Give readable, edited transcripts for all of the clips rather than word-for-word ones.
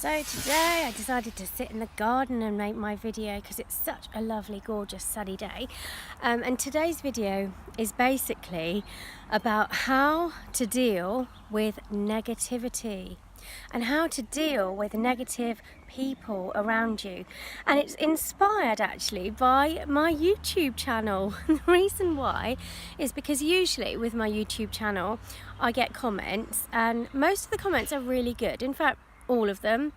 So today I decided to sit in the garden and make my video because it's such a lovely, gorgeous, sunny day. And today's video is basically about how to deal with negativity and how to deal with negative people around you. And it's inspired actually by my YouTube channel. The reason why is because usually with my YouTube channel I get comments, and most of the comments are really good. In fact, all of them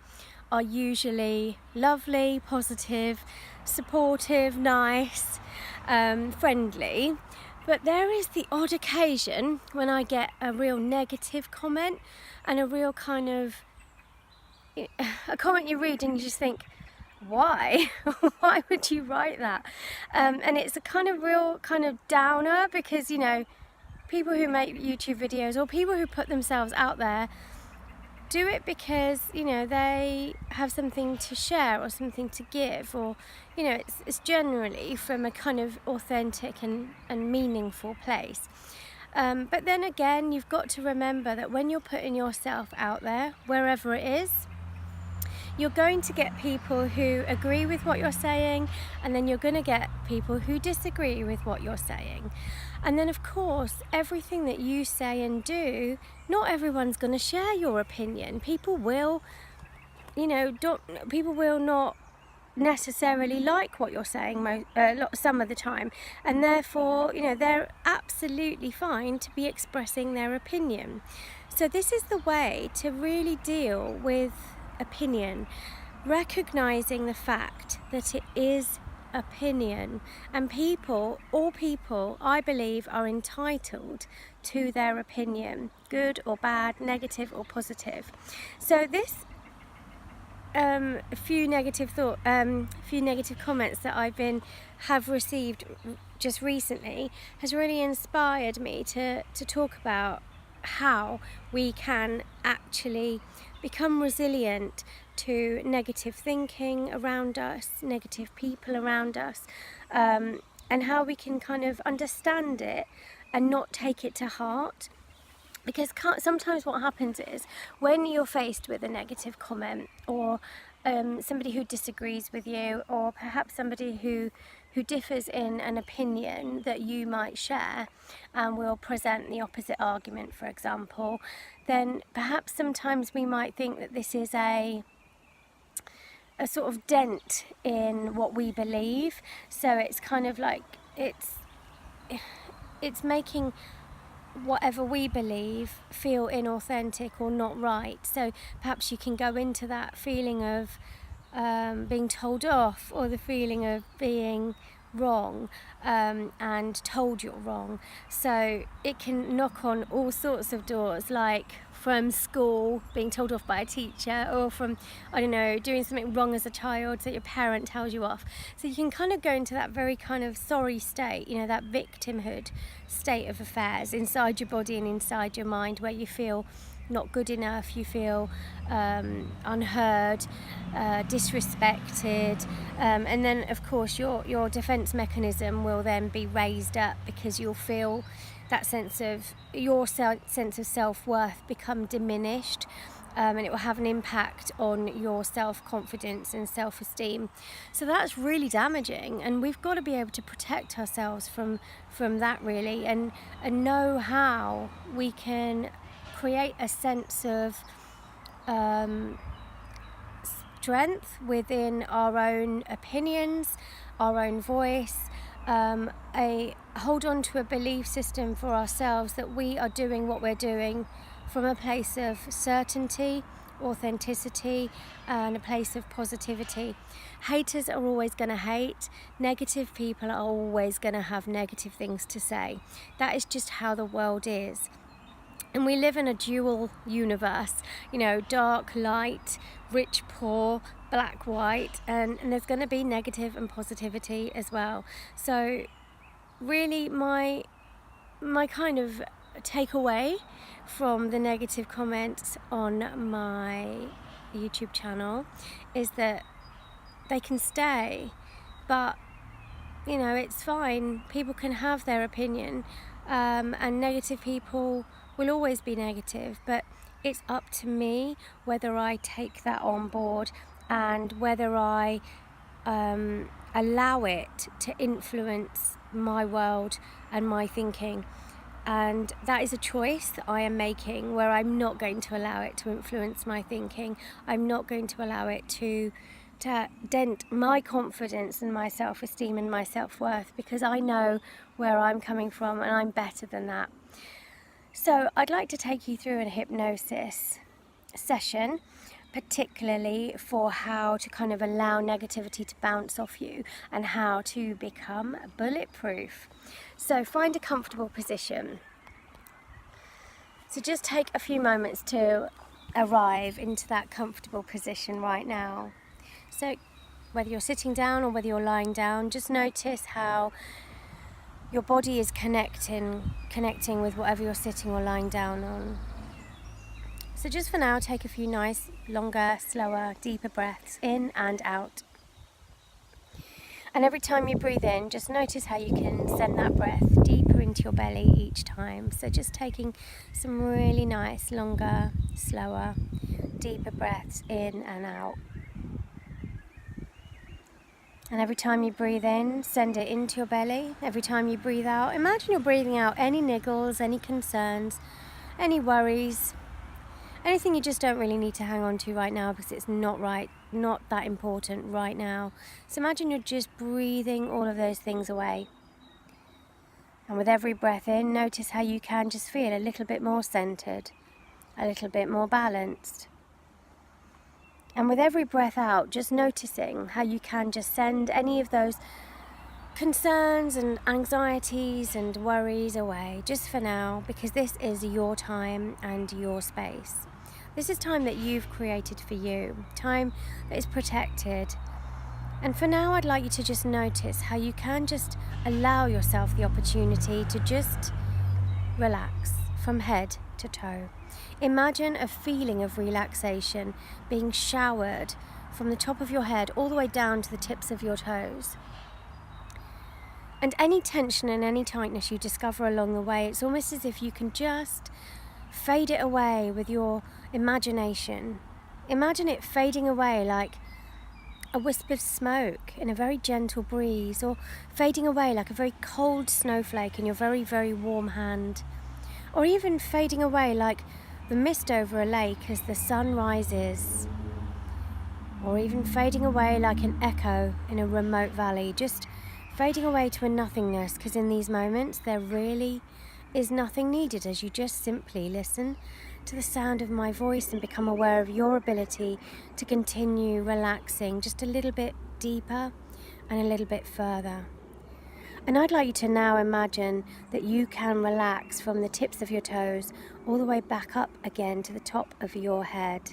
are usually lovely, positive, supportive, nice, friendly. But there is the odd occasion when I get a real negative comment and a real kind of a comment you read and you just think, why? Why would you write that? And it's a kind of real kind of downer, because people who make YouTube videos or people who put themselves out there do it because they have something to share or something to give, or it's generally from a kind of authentic and meaningful place. But then again, you've got to remember that when you're putting yourself out there, wherever it is, you're going to get people who agree with what you're saying, and then you're going to get people who disagree with what you're saying. And then of course, everything that you say and do, not everyone's going to share your opinion. People will, people will not necessarily like what you're saying some of the time, and therefore they're absolutely fine to be expressing their opinion. So this is the way to really deal with opinion, recognizing the fact that it is opinion, and all people I believe are entitled to their opinion, good or bad, negative or positive. So this few negative comments that have received just recently has really inspired me to talk about how we can actually become resilient to negative thinking around us, negative people around us, and how we can kind of understand it and not take it to heart. Because sometimes what happens is, when you're faced with a negative comment, or somebody who disagrees with you, or perhaps somebody who differs in an opinion that you might share and will present the opposite argument, for example, then perhaps sometimes we might think that this is a sort of dent in what we believe. So it's kind of like it's making whatever we believe feel inauthentic or not right. So perhaps you can go into that feeling of being told off, or the feeling of being wrong and told you're wrong. So it can knock on all sorts of doors, like from school, being told off by a teacher, or from, doing something wrong as a child, so your parent tells you off. So you can kind of go into that very kind of sorry state, that victimhood state of affairs inside your body and inside your mind, where you feel not good enough, you feel unheard, disrespected, and then of course your defense mechanism will then be raised up, because you'll feel that sense of self-worth become diminished, and it will have an impact on your self-confidence and self-esteem. So that's really damaging, and we've got to be able to protect ourselves from that, really, and know how we can create a sense of strength within our own opinions, our own voice, hold on to a belief system for ourselves that we are doing what we're doing from a place of certainty, authenticity, and a place of positivity. Haters are always going to hate. Negative people are always going to have negative things to say. That is just how the world is. And we live in a dual universe, dark, light, rich, poor, black, white, and there's going to be negative and positivity as well. So really my kind of takeaway from the negative comments on my YouTube channel is that they can stay, but it's fine. People can have their opinion, and negative people will always be negative, but it's up to me whether I take that on board and whether I allow it to influence my world and my thinking. And that is a choice that I am making, where I'm not going to allow it to influence my thinking. I'm not going to allow it to dent my confidence and my self-esteem and my self-worth, because I know where I'm coming from and I'm better than that. So I'd like to take you through a hypnosis session, particularly for how to kind of allow negativity to bounce off you and how to become bulletproof. So find a comfortable position. So just take a few moments to arrive into that comfortable position right now. So whether you're sitting down or whether you're lying down, just notice how your body is connecting with whatever you're sitting or lying down on. So just for now, take a few nice, longer, slower, deeper breaths in and out. And every time you breathe in, just notice how you can send that breath deeper into your belly each time. So just taking some really nice, longer, slower, deeper breaths in and out. And every time you breathe in, send it into your belly. Every time you breathe out, imagine you're breathing out any niggles, any concerns, any worries, anything you just don't really need to hang on to right now because it's not that important right now. So imagine you're just breathing all of those things away. And with every breath in, notice how you can just feel a little bit more centered, a little bit more balanced. And with every breath out, just noticing how you can just send any of those concerns and anxieties and worries away, just for now, because this is your time and your space. This is time that you've created for you, time that is protected. And for now, I'd like you to just notice how you can just allow yourself the opportunity to just relax from head to toe. Imagine a feeling of relaxation being showered from the top of your head all the way down to the tips of your toes. And any tension and any tightness you discover along the way, it's almost as if you can just fade it away with your imagination. Imagine it fading away like a wisp of smoke in a very gentle breeze, or fading away like a very cold snowflake in your very, very warm hand, or even fading away like the mist over a lake as the sun rises, or even fading away like an echo in a remote valley, just fading away to a nothingness, because in these moments there really is nothing needed as you just simply listen to the sound of my voice and become aware of your ability to continue relaxing just a little bit deeper and a little bit further. And I'd like you to now imagine that you can relax from the tips of your toes all the way back up again to the top of your head.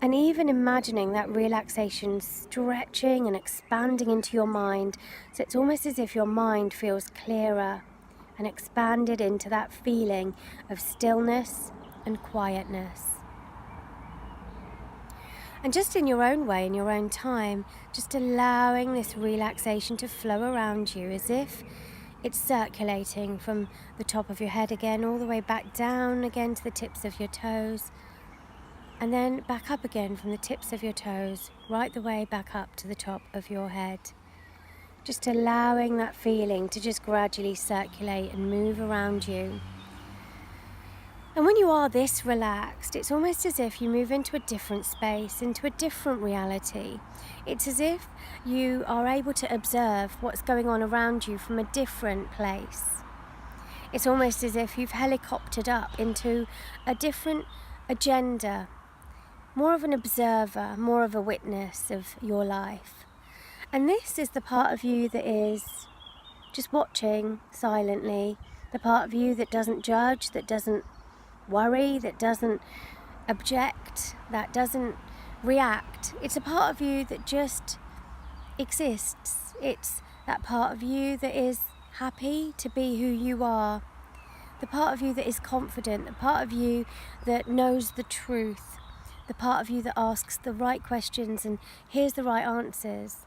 And even imagining that relaxation stretching and expanding into your mind, so it's almost as if your mind feels clearer and expanded into that feeling of stillness and quietness. And just in your own way, in your own time, just allowing this relaxation to flow around you as if it's circulating from the top of your head again, all the way back down again to the tips of your toes, and then back up again from the tips of your toes, right the way back up to the top of your head. Just allowing that feeling to just gradually circulate and move around you. And when you are this relaxed, it's almost as if you move into a different space, into a different reality. It's as if you are able to observe what's going on around you from a different place. It's almost as if you've helicoptered up into a different agenda, more of an observer, more of a witness of your life. And this is the part of you that is just watching silently, the part of you that doesn't judge, that doesn't worry, that doesn't object, that doesn't react. It's a part of you that just exists. It's that part of you that is happy to be who you are, the part of you that is confident, the part of you that knows the truth, the part of you that asks the right questions and hears the right answers.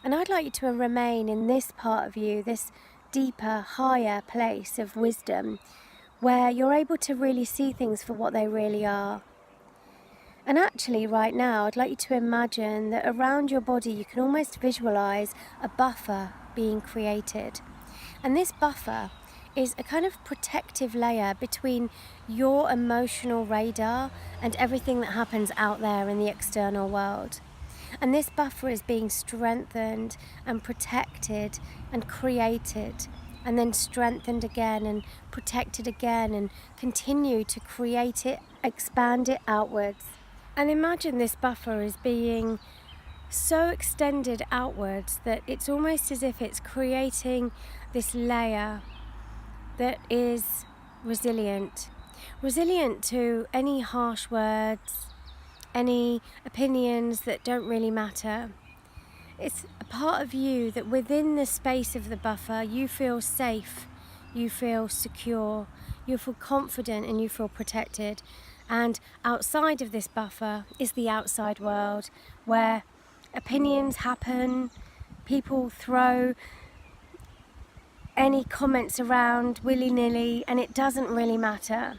And I'd like you to remain in this part of you, this deeper, higher place of wisdom, where you're able to really see things for what they really are. And actually right now I'd like you to imagine that around your body you can almost visualize a buffer being created. And this buffer is a kind of protective layer between your emotional radar and everything that happens out there in the external world. And this buffer is being strengthened and protected and created, and then strengthened again and protected again, and continue to create it, expand it outwards. And imagine this buffer is being so extended outwards that it's almost as if it's creating this layer that is resilient to any harsh words, any opinions that don't really matter. It's a part of you that within the space of the buffer you feel safe, you feel secure, you feel confident, and you feel protected. And outside of this buffer is the outside world, where opinions happen, people throw any comments around willy-nilly, and it doesn't really matter.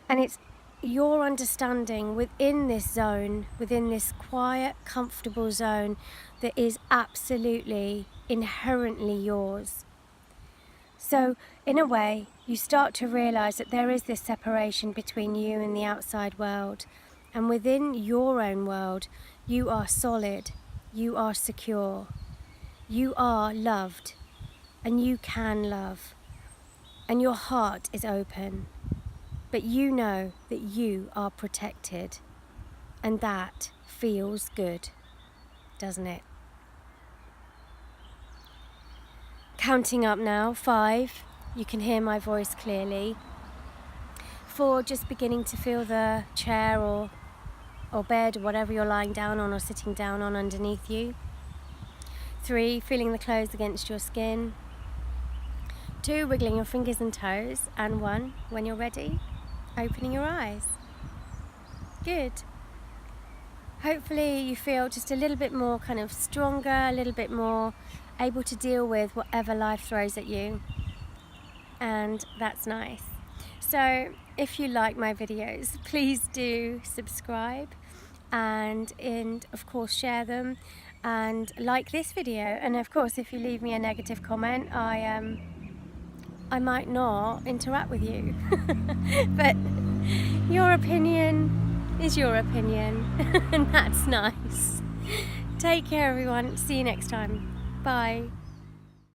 And it's your understanding within this zone, within this quiet, comfortable zone, that is absolutely inherently yours. So in a way, you start to realize that there is this separation between you and the outside world. And within your own world, you are solid, you are secure, you are loved, and you can love. And your heart is open. But you know that you are protected, and that feels good, doesn't it? Counting up now, 5, you can hear my voice clearly. 4, just beginning to feel the chair or bed or whatever you're lying down on or sitting down on underneath you. 3, feeling the clothes against your skin. 2, wiggling your fingers and toes. And 1, when you're ready, opening your eyes. Good. Hopefully you feel just a little bit more kind of stronger, a little bit more able to deal with whatever life throws at you. And that's nice. So if you like my videos, please do subscribe and of course share them, and like this video. And of course, if you leave me a negative comment, I might not interact with you. But your opinion is your opinion, and that's nice. Take care, everyone. See you next time. Bye.